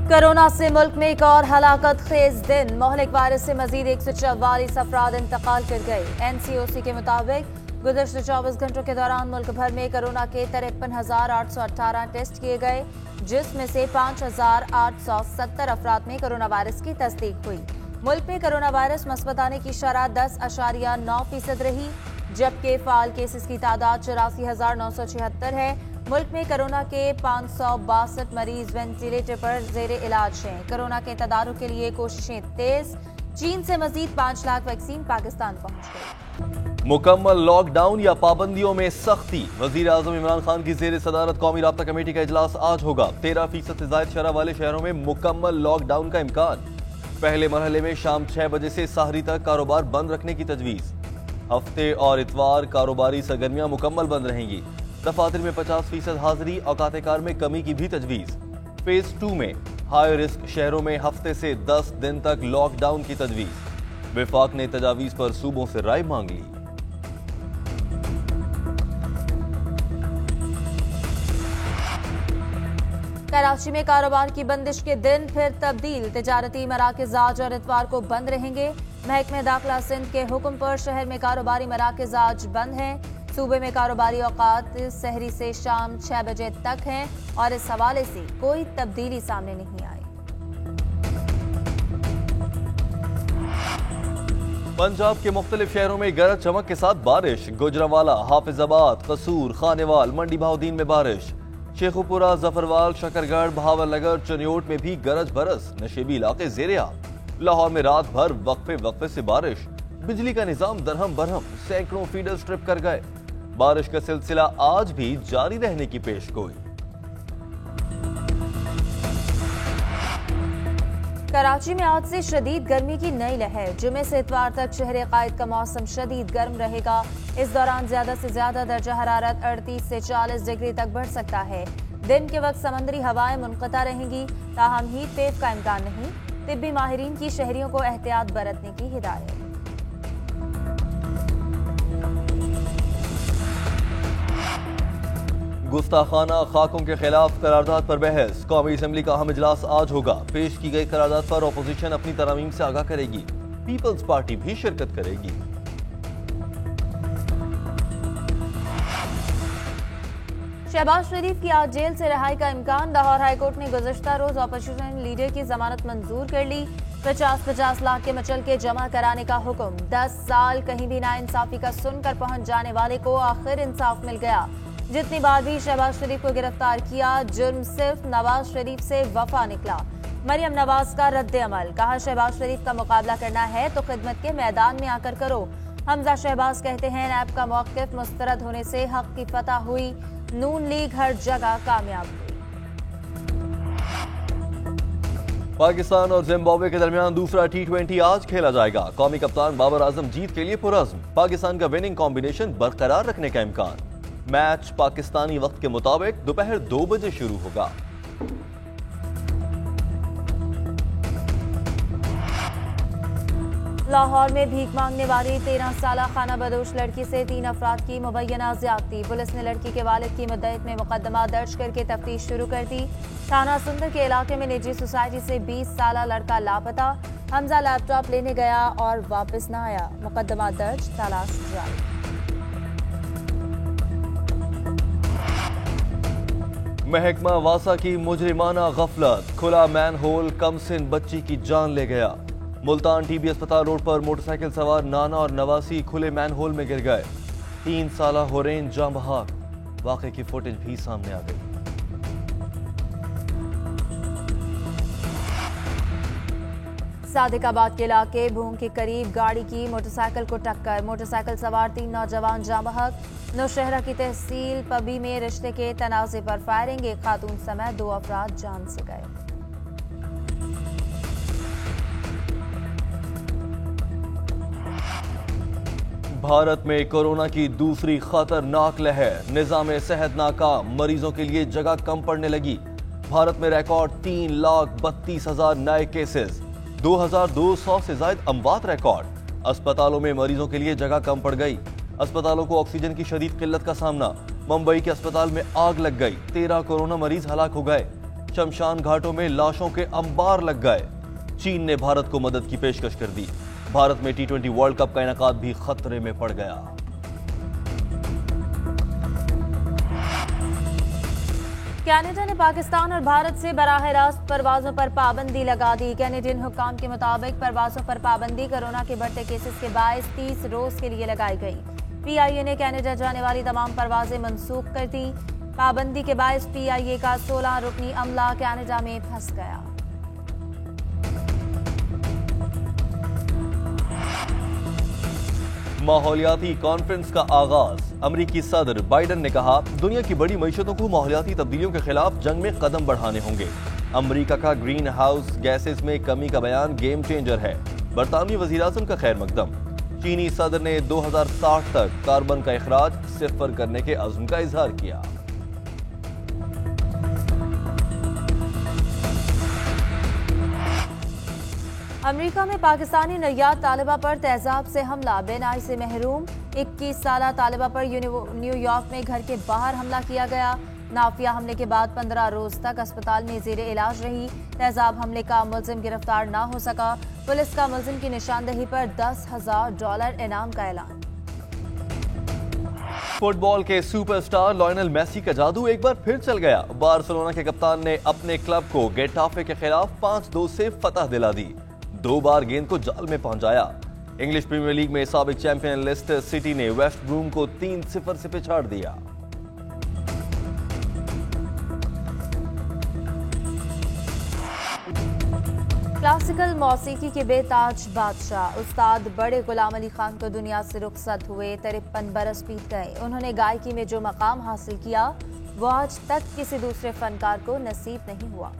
Corona से मुल्क में एक और हलाकत खेज दिन। मोहलिक वायरस से मजीद 144 अफराद इंतकाल कर गए। NCOC के मुताबिक गुज़श्ते 24 घंटों के दौरान मुल्क भर में कोरोना के 53,818 टेस्ट किए गए, जिसमें से 5,870 अफराद में कोरोना वायरस की तस्दीक हुई। मुल्क में कोरोना वायरस मस्बत आने की शरह 10.9% रही, जबकि फाल केसेस की तादाद 84,976 है। मुल्क में कोरोना के 562 मरीज वेंटिलेटर पर जेर इलाज हैं। कोरोना के तदारुक के लिए कोशिशें तेज। चीन से मजीद 5 लाख वैक्सीन पाकिस्तान पहुंच गई। मुकम्मल लॉकडाउन या पाबंदियों में सख्ती। वजीर आजम इमरान खान की जेर सदारत कौमी राब्ता कमेटी का इजलास आज होगा। 13% से ज्यादा शरह वाले शहरों में मुकम्मल लॉकडाउन का इम्कान। पहले मरहले में शाम 6 बजे से सहरी तक कारोबार बंद रखने की तजवीज। हफ्ते और इतवार कारोबारी सरगर्मियां मुकम्मल बंद रहेंगी। दफातर में 50% हाजिरी, औकात-ए-कार में कमी की भी तजवीज। फेज 2 में हाई रिस्क शहरों में हफ्ते से 10 दिन तक लॉकडाउन की तजवीज। विफाक ने तजावीज पर सूबों से राय मांग ली। कराची में कारोबार की बंदिश के दिन फिर तब्दील। तिजारती मराकज़ आज और इतवार को बंद रहेंगे। महकमे दाखिला सिंध के हुक्म पर शहर में कारोबारी मराकज़ आज बंद हैं। सूबे में कारोबारी औकात सहरी से शाम 6 बजे तक हैं और इस हवाले से कोई तब्दीली सामने नहीं आई। पंजाब के मुख्तलिफ शहरों में गरज चमक के साथ बारिश। गुजरावाला, हाफिजाबाद, कसूर, खानेवाल, मंडी बहाउद्दीन में बारिश। शेखुपुरा, जफरवाल, शकरगढ़, बहावलनगर, चनियोट में भी गरज बरस। नशेबी इलाके ज़ेरे लाहौर में रात भर वक्फे वक्फे से बारिश। बिजली का निजाम दरहम बरहम, सैकड़ों फीडर स्ट्रिप कर गए। बारिश का सिलसिला आज भी जारी रहने की पेशगोई। कराची में आज से शदीद गर्मी की नई लहर। जुमे से इतवार तक शहर कायद का मौसम शदीद गर्म रहेगा। इस दौरान ज्यादा से ज्यादा दर्जा हरारत 38 से 40 डिग्री तक बढ़ सकता है। दिन के वक्त समंदरी हवाएं मुनक़ता रहेंगी, ताहम हीट वेव का इम्कान नहीं। तिब्बी माहिरीन की शहरियों को एहतियात बरतने की हिदायत। गुस्ताखाना खाकों के खिलाफ करारदाद पर बहस। कौमी असम्बली का अहम इजलास आज होगा। पेश की गई करारदाद पर अपोजिशन अपनी तरमीम से आगाह करेगी। पीपल्स पार्टी भी शिरकत करेगी। शहबाज शरीफ की आज जेल से रिहाई का इम्कान। लाहौर हाईकोर्ट ने गुज़श्ता रोज अपोजिशन लीडर की जमानत मंजूर कर ली। 50-50 लाख के मचल के जमा कराने का हुक्म। 10 साल कहीं भी नाइंसाफी का सुनकर पहुंच जाने वाले को आखिर इंसाफ मिल गया। जितनी बार भी शहबाज शरीफ को गिरफ्तार किया, जुर्म सिर्फ नवाज शरीफ से वफा निकला। मरियम नवाज का रद्द अमल। कहा, शहबाज शरीफ का मुकाबला करना है तो खिदमत के मैदान में आकर करो। हमजा शहबाज कहते हैं, नैब का मौक़िफ़ मुस्तरद होने से हक की फतह हुई। नून लीग हर जगह कामयाब हुई। पाकिस्तान और जिम्बाब्वे के दरमियान दूसरा T20 आज खेला जाएगा। कौमी कप्तान बाबर आजम जीत के लिए पुरअज़्म। पाकिस्तान का विनिंग कॉम्बिनेशन बरकरार रखने का इम्कान। मैच पाकिस्तानी वक्त के मुताबिक दोपहर 2 बजे शुरू होगा। लाहौर में भीख मांगने वाली 13 साला खाना बदोश लड़की से 3 अफराद की मुबैना ज्यादती। पुलिस ने लड़की के वालिद की मुद्दत में मुकदमा दर्ज करके तफ्तीश शुरू कर दी। थाना सुंदर के इलाके में निजी सोसाइटी से 20 साला लड़का लापता। हमजा लैपटॉप लेने गया और वापस न आया। मुकदमा दर्ज, तलाश जारी। महकमा वासा की मुजरिमाना गफलत। खुला मैन होल कमसिन बच्ची की जान ले गया। मुल्तान TB अस्पताल रोड पर मोटरसाइकिल सवार नाना और नवासी खुले मैन होल में गिर गए। 3 साला होरेन जान बहाक। वाक़े की फुटेज भी सामने आ गई। सादिकाबाद के इलाके भूम के करीब गाड़ी की मोटरसाइकिल को टक्कर। मोटरसाइकिल सवार 3 नौजवान जाँ बहक। नौशहरा की तहसील पबी में रिश्ते के तनाज़े पर फायरिंग। एक खातून समेत 2 अफराद जान से गए। भारत में कोरोना की दूसरी खतरनाक लहर। निजाम सेहत नाकाम, मरीजों के लिए जगह कम पड़ने लगी। भारत में रिकॉर्ड 3,32,000 नए केसेस। 2,200 से ज्यादा अमवात रिकॉर्ड। अस्पतालों में मरीजों के लिए जगह कम पड़ गई। अस्पतालों को ऑक्सीजन की शदीद किल्लत का सामना। मुंबई के अस्पताल में आग लग गई। 13 कोरोना मरीज हलाक हो गए। शमशान घाटों में लाशों के अंबार लग गए। चीन ने भारत को मदद की पेशकश कर दी। भारत में T20 वर्ल्ड कप का इनेकाद भी खतरे में पड़ गया। कनाडा ने पाकिस्तान और भारत से बराह रास्त परवाजों पर पाबंदी लगा दी। कैनेडियन हुक्काम के मुताबिक परवाजों पर पाबंदी कोरोना के बढ़ते केसेस के बायस 30 रोज के लिए लगाई गई। PIA ने कनाडा जाने वाली तमाम परवाजें मनसूख कर दी। पाबंदी के बायस PIA का 16 रुकनी अमला कनाडा में फंस गया। माहौलियाती कॉन्फ्रेंस का आगाज। अमरीकी सदर बाइडन ने कहा, दुनिया की बड़ी मईशतों को माहौलियाती तब्दीलियों के खिलाफ जंग में कदम बढ़ाने होंगे। अमरीका का ग्रीन हाउस गैसेस में कमी का बयान गेम चेंजर है। बरतानवी वजीर-ए-आज़म का खैर मकदम। चीनी सदर ने 2060 तक कार्बन का इखराज सिफर करने के अज़्म का इजहार किया। अमेरिका में पाकिस्तानी निर्यात तालिबा पर तेजाब से हमला, बेनाई से महरूम। 21 साला तालिबा पर न्यूयॉर्क में घर के बाहर हमला किया गया। नाफिया हमले के बाद 15 रोज तक अस्पताल में जेर इलाज रही। तेजाब हमले का मुलजिम गिरफ्तार ना हो सका। पुलिस का मुलजिम की निशानदेही पर $10,000 इनाम का ऐलान। फुटबॉल के सुपरस्टार लियोनेल मेसी का जादू एक बार फिर चल गया। बार्सिलोना के कप्तान ने अपने क्लब को गेटाफे के खिलाफ 5-2 से फतह दिला दी। 2 बार गेंद को जाल में पहुंचाया। इंग्लिश प्रीमियर लीग में साबिक चैंपियन लेस्टर सिटी ने वेस्ट ब्रूम को 3-0 से पिछाड़ दिया। क्लासिकल मौसीकी के बेताज बादशाह उस्ताद बड़े गुलाम अली खान को दुनिया से रुखसत हुए 53 बरस बीत गए। उन्होंने गायकी में जो मकाम हासिल किया वो आज तक किसी दूसरे फनकार को नसीब नहीं हुआ।